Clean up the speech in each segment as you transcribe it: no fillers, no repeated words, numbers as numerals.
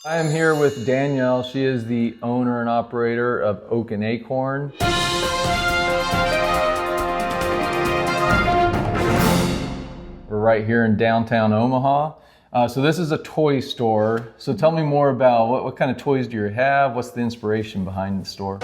I am here with Danielle. She is the owner and operator of Oak and Acorn. We're right here in downtown Omaha. So this is a toy store. So tell me more about what kind of toys do you have? What's the inspiration behind the store?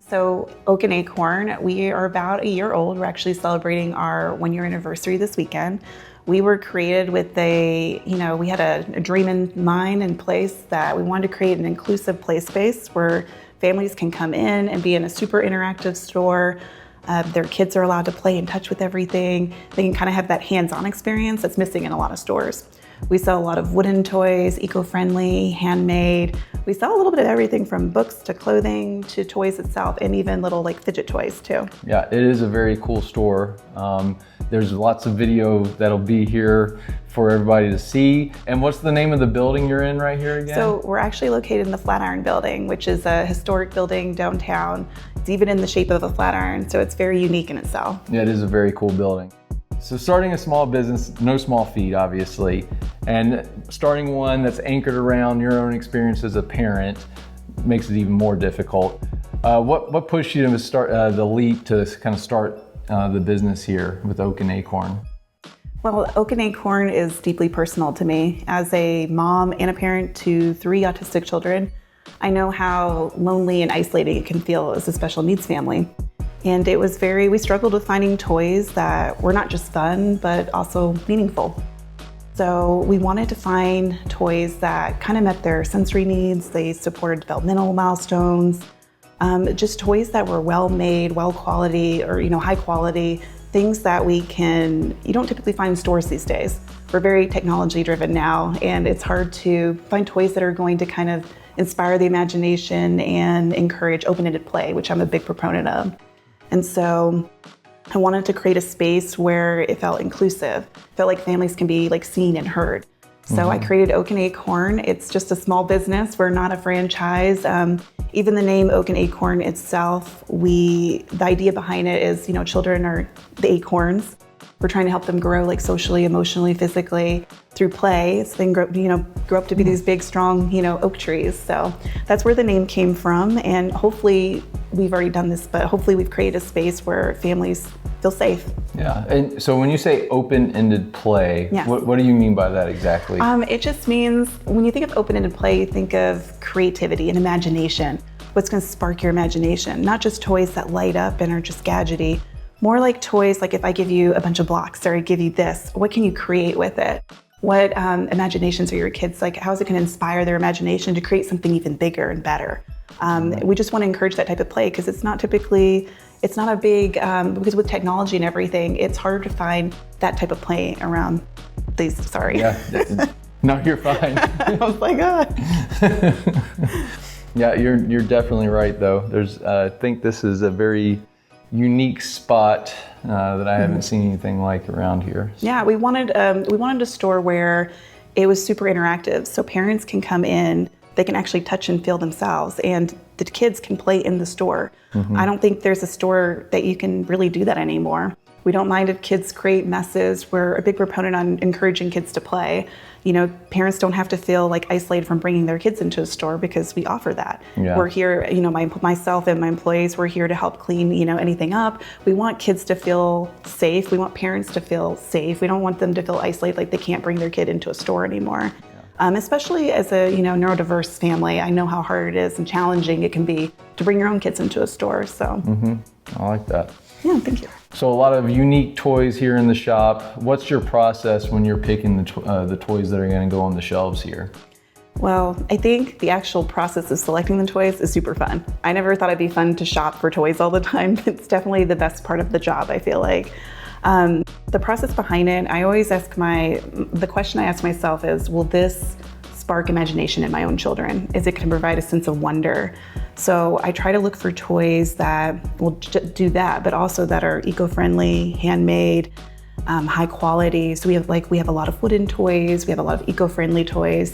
So Oak and Acorn, we are about a year old. We're actually celebrating our 1-year anniversary this weekend. We were created with we had a dream in mind and place that we wanted to create an inclusive play space where families can come in and be in a super interactive store. Their kids are allowed to play and touch with everything. They can kind of have that hands-on experience that's missing in a lot of stores. We sell a lot of wooden toys, eco-friendly, handmade. We sell a little bit of everything from books to clothing to toys itself, and even little fidget toys too. Yeah, it is a very cool store. There's lots of video that'll be here for everybody to see. And what's the name of the building you're in right here again? So we're actually located in the Flatiron Building, which is a historic building downtown. It's even in the shape of a flatiron, so it's very unique in itself. Yeah, it is a very cool building. So starting a small business, no small feat, obviously, and starting one that's anchored around your own experience as a parent makes it even more difficult. What pushed you to start the leap to kind of start the business here with Oak and Acorn? Well, Oak and Acorn is deeply personal to me. As a mom and a parent to 3 autistic children, I know how lonely and isolating it can feel as a special needs family. And we struggled with finding toys that were not just fun, but also meaningful. So we wanted to find toys that kind of met their sensory needs. They supported developmental milestones, just toys that were well-made, well-quality, or high quality, things that you don't typically find in stores these days. We're very technology driven now, and it's hard to find toys that are going to kind of inspire the imagination and encourage open-ended play, which I'm a big proponent of. And so I wanted to create a space where it felt inclusive, felt like families can be seen and heard. So I created Oak and Acorn. It's just a small business. We're not a franchise. Even the name Oak and Acorn itself, the idea behind it is, children are the acorns. We're trying to help them grow socially, emotionally, physically through play. So they can grow up to be these big, strong, oak trees. So that's where the name came from. And hopefully we've already done this, but hopefully we've created a space where families feel safe. Yeah, and so when you say open-ended play, Yes. what do you mean by that exactly? It just means when you think of open-ended play, you think of creativity and imagination. What's going to spark your imagination? Not just toys that light up and are just gadgety. More like toys, if I give you a bunch of blocks or I give you this, what can you create with it? What imaginations are your kids how is it going to inspire their imagination to create something even bigger and better? We just want to encourage that type of play because it's not a big, because with technology and everything, it's harder to find that type of play around these, sorry. Yeah, no, you're fine. I was like, ah. Yeah, you're definitely right though. I think this is a very unique spot that I haven't seen anything like around here. Yeah, we wanted a store where it was super interactive, so parents can come in, they can actually touch and feel themselves, and the kids can play in the store. I don't think there's a store that you can really do that anymore. We don't mind if kids create messes. We're a big proponent on encouraging kids to play. Parents don't have to feel isolated from bringing their kids into a store because we offer that. Yeah. We're here, myself and my employees, we're here to help clean, anything up. We want kids to feel safe. We want parents to feel safe. We don't want them to feel isolated, like they can't bring their kid into a store anymore. Especially as a neurodiverse family, I know how hard it is and challenging it can be to bring your own kids into a store. So, I like that. Yeah, thank you. So a lot of unique toys here in the shop. What's your process when you're picking the toys that are going to go on the shelves here? Well, I think the actual process of selecting the toys is super fun. I never thought it'd be fun to shop for toys all the time. It's definitely the best part of the job, I feel like. The process behind it, the question I ask myself is, will this spark imagination in my own children? Is it going to provide a sense of wonder? So I try to look for toys that will do that, but also that are eco-friendly, handmade, high quality. So we have a lot of wooden toys, we have a lot of eco-friendly toys.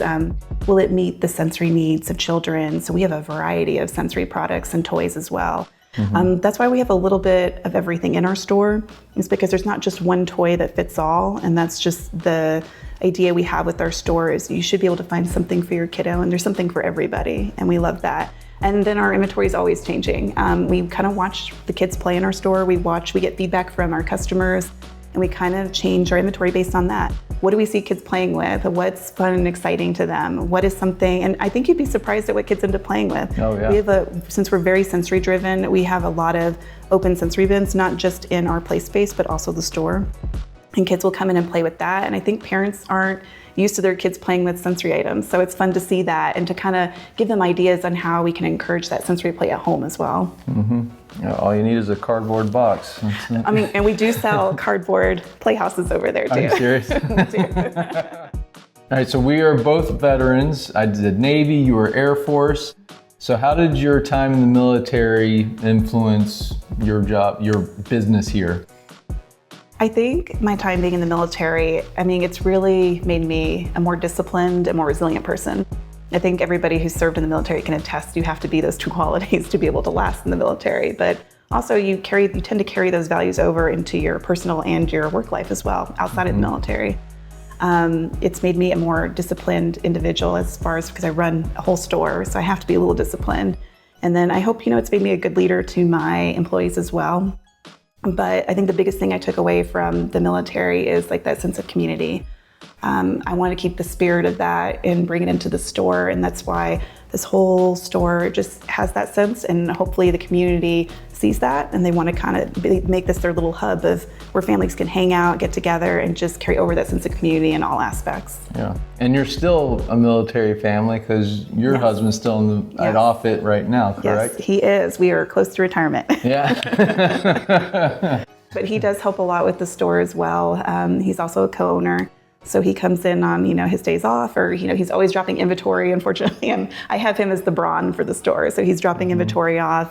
Will it meet the sensory needs of children? So we have a variety of sensory products and toys as well. That's why we have a little bit of everything in our store. It's because there's not just one toy that fits all, and that's just the idea we have with our store is you should be able to find something for your kiddo, and there's something for everybody, and we love that. And then our inventory is always changing. We kind of watch the kids play in our store. We get feedback from our customers, and we kind of change our inventory based on that. What do we see kids playing with? What's fun and exciting to them? What is something, and I think you'd be surprised at what kids end up playing with. Oh, yeah. Since we're very sensory driven, we have a lot of open sensory bins, not just in our play space, but also the store. And kids will come in and play with that. And I think parents aren't used to their kids playing with sensory items. So it's fun to see that and to kind of give them ideas on how we can encourage that sensory play at home as well. All you need is a cardboard box. I mean, and we do sell cardboard playhouses over there too. Are you serious? All right, so we are both veterans. I did Navy, you were Air Force. So how did your time in the military influence your job, your business here? I think my time being in the military, it's really made me a more disciplined and more resilient person. I think everybody who's served in the military can attest you have to be those two qualities to be able to last in the military. But also you tend to carry those values over into your personal and your work life as well, outside of the military. It's made me a more disciplined individual because I run a whole store, so I have to be a little disciplined. And then I hope, it's made me a good leader to my employees as well. But I think the biggest thing I took away from the military is like that sense of community. I want to keep the spirit of that and bring it into the store, and that's why this whole store just has that sense, and hopefully the community sees that and they want to kind of make this their little hub of where families can hang out, get together, and just carry over that sense of community in all aspects. Yeah, and you're still a military family because your husband's still at Offutt right now, correct? Yes, he is. We are close to retirement. Yeah. But he does help a lot with the store as well. He's also a co-owner. So he comes in on, his days off, or, he's always dropping inventory, unfortunately. And I have him as the brawn for the store. So he's dropping inventory off.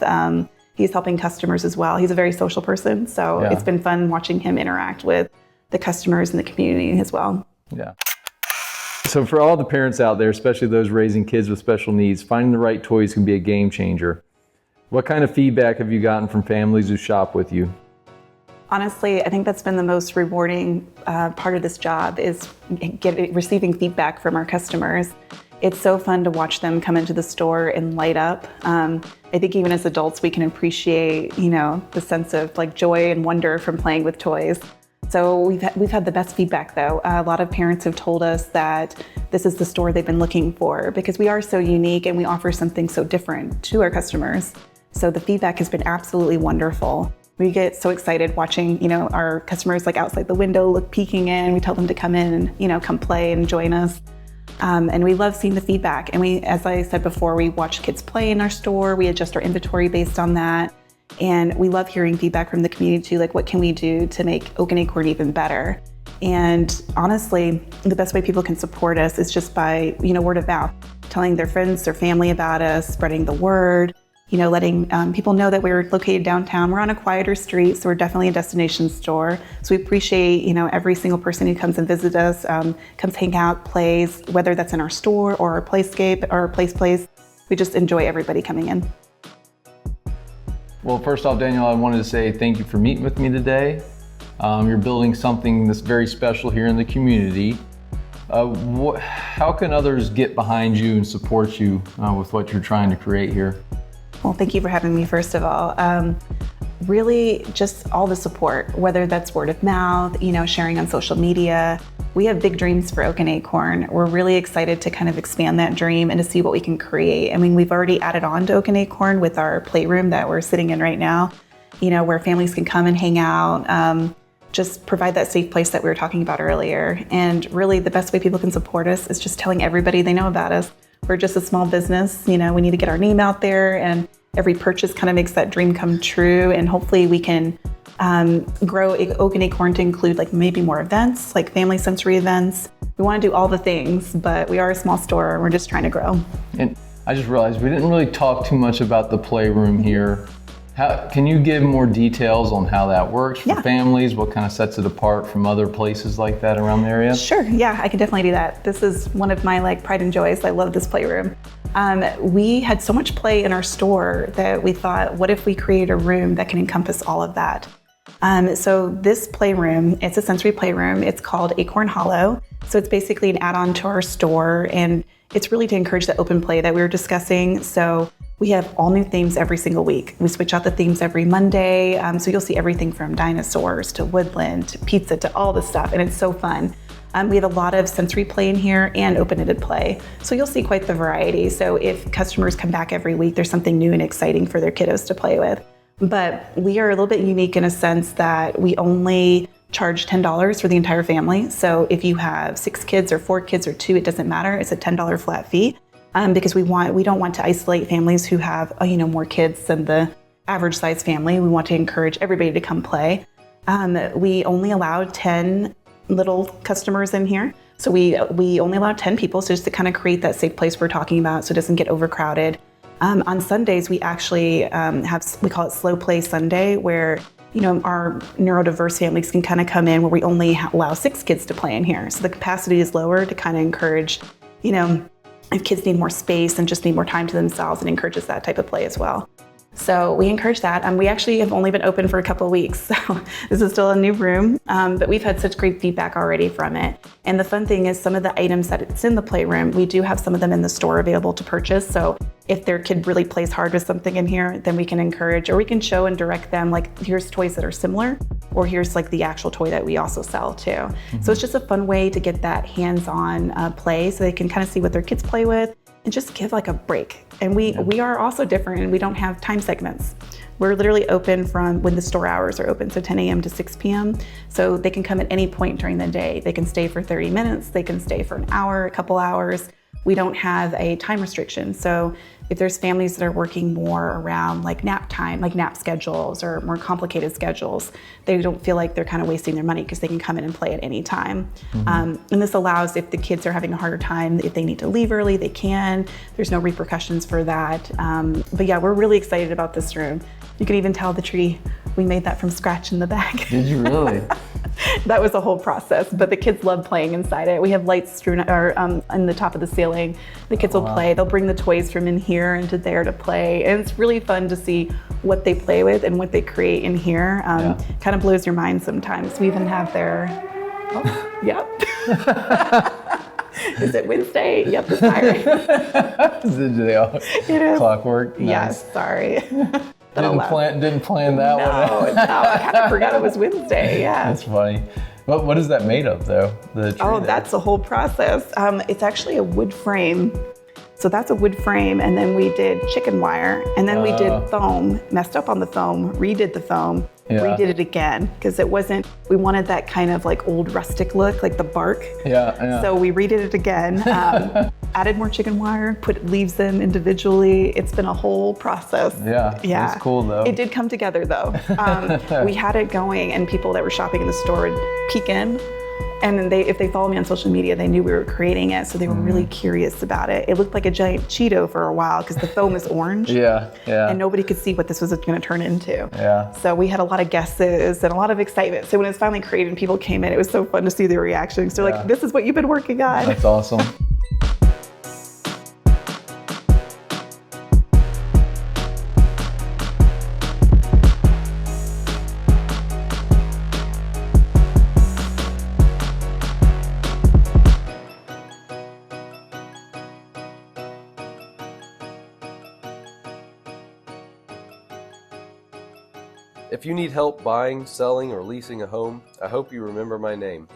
He's helping customers as well. He's a very social person. So it's been fun watching him interact with the customers and the community as well. Yeah. So for all the parents out there, especially those raising kids with special needs, finding the right toys can be a game changer. What kind of feedback have you gotten from families who shop with you? Honestly, I think that's been the most rewarding part of this job is receiving feedback from our customers. It's so fun to watch them come into the store and light up. I think even as adults, we can appreciate, the sense of like joy and wonder from playing with toys. So we've had the best feedback though. A lot of parents have told us that this is the store they've been looking for because we are so unique and we offer something so different to our customers. So the feedback has been absolutely wonderful. We get so excited watching, our customers like outside the window peeking in. We tell them to come in and, come play and join us. And we love seeing the feedback. And as I said before, we watch kids play in our store. We adjust our inventory based on that. And we love hearing feedback from the community too, like what can we do to make Oak and Acorn even better? And honestly, the best way people can support us is just by, word of mouth, telling their friends, their family about us, spreading the word. Letting people know that we're located downtown. We're on a quieter street, so we're definitely a destination store. So we appreciate, every single person who comes and visits us, comes hang out, plays, whether that's in our store or our playscape or our place. We just enjoy everybody coming in. Well, first off, Danielle, I wanted to say thank you for meeting with me today. You're building something that's very special here in the community. How can others get behind you and support you with what you're trying to create here? Well, thank you for having me, first of all. Really, just all the support, whether that's word of mouth, sharing on social media. We have big dreams for Oak and Acorn. We're really excited to kind of expand that dream and to see what we can create. We've already added on to Oak and Acorn with our playroom that we're sitting in right now, where families can come and hang out, just provide that safe place that we were talking about earlier. And really, the best way people can support us is just telling everybody they know about us. We're just a small business, we need to get our name out there, and every purchase kind of makes that dream come true. And hopefully we can grow Oak and Acorn to include like maybe more events, like family sensory events. We want to do all the things, but we are a small store and we're just trying to grow. And I just realized we didn't really talk too much about the playroom here. Can you give more details on how that works for Yeah. families? What kind of sets it apart from other places like that around the area? Sure, yeah, I can definitely do that. This is one of my pride and joys. I love this playroom. We had so much play in our store that we thought, what if we created a room that can encompass all of that? So this playroom, it's a sensory playroom. It's called Acorn Hollow. So it's basically an add-on to our store, and it's really to encourage the open play that we were discussing. So we have all new themes every single week. We switch out the themes every Monday. So you'll see everything from dinosaurs to woodland to pizza to all this stuff, and it's so fun. We have a lot of sensory play in here and open-ended play. So you'll see quite the variety. So if customers come back every week, there's something new and exciting for their kiddos to play with. But we are a little bit unique in a sense that we only charge $10 for the entire family. So if you have 6 kids or 4 kids or 2, it doesn't matter. It's a $10 flat fee because we don't want to isolate families who have more kids than the average size family. We want to encourage everybody to come play. We only allow 10 little customers in here. So we only allow 10 people, so just to kind of create that safe place we're talking about so it doesn't get overcrowded. On Sundays, we actually we call it Slow Play Sunday, where our neurodiverse families can kind of come in where we only allow 6 kids to play in here. So the capacity is lower to kind of encourage, if kids need more space and just need more time to themselves, and encourages that type of play as well. So we encourage that. We actually have only been open for a couple of weeks, so this is still a new room, but we've had such great feedback already from it. And the fun thing is some of the items that it's in the playroom, we do have some of them in the store available to purchase. So if their kid really plays hard with something in here, then we can encourage, or we can show and direct them, here's toys that are similar, or here's the actual toy that we also sell too. Mm-hmm. So it's just a fun way to get that hands-on play so they can kind of see what their kids play with and just give a break. And we are also different, and we don't have time segments. We're literally open from when the store hours are open, so 10 a.m. to 6 p.m. So they can come at any point during the day. They can stay for 30 minutes, they can stay for an hour, a couple hours. We don't have a time restriction. So if there's families that are working more around nap time, nap schedules or more complicated schedules, they don't feel like they're kind of wasting their money because they can come in and play at any time. Mm-hmm. And this allows, if the kids are having a harder time, if they need to leave early, they can. There's no repercussions for that. But yeah, we're really excited about this room. You can even tell the tree, we made that from scratch in the back. Did you really? That was a whole process, but the kids love playing inside it. We have lights strewn on the top of the ceiling. The kids will play. They'll bring the toys from in here into there to play. And it's really fun to see what they play with and what they create in here. Kind of blows your mind sometimes. We even have their, yep. Is it Wednesday? Yep, it's siren. It is. Clockwork? Nice. Yes, sorry. Didn't plan that one. No, I kind of forgot it was Wednesday. Yeah. That's funny. What is that made of, though? That's a whole process. It's actually a wood frame. So that's a wood frame, and then we did chicken wire, and then we did foam, messed up on the foam, redid the foam, redid it again, because we wanted that kind of old rustic look, like the bark. Yeah. So we redid it again, added more chicken wire, put leaves in individually. It's been a whole process. Yeah. It's cool, though. It did come together, though. We had it going, and people that were shopping in the store would peek in. And if they follow me on social media, they knew we were creating it, so they were really curious about it. It looked like a giant Cheeto for a while because the foam is orange. Yeah. And nobody could see what this was going to turn into. Yeah. So we had a lot of guesses and a lot of excitement. So when it was finally created and people came in, it was so fun to see their reactions. They're like, "This is what you've been working on." That's awesome. If you need help buying, selling, or leasing a home, I hope you remember my name.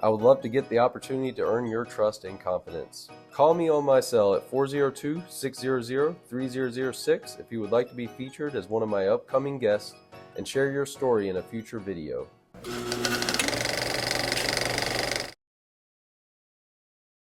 I would love to get the opportunity to earn your trust and confidence. Call me on my cell at 402-600-3006 if you would like to be featured as one of my upcoming guests and share your story in a future video.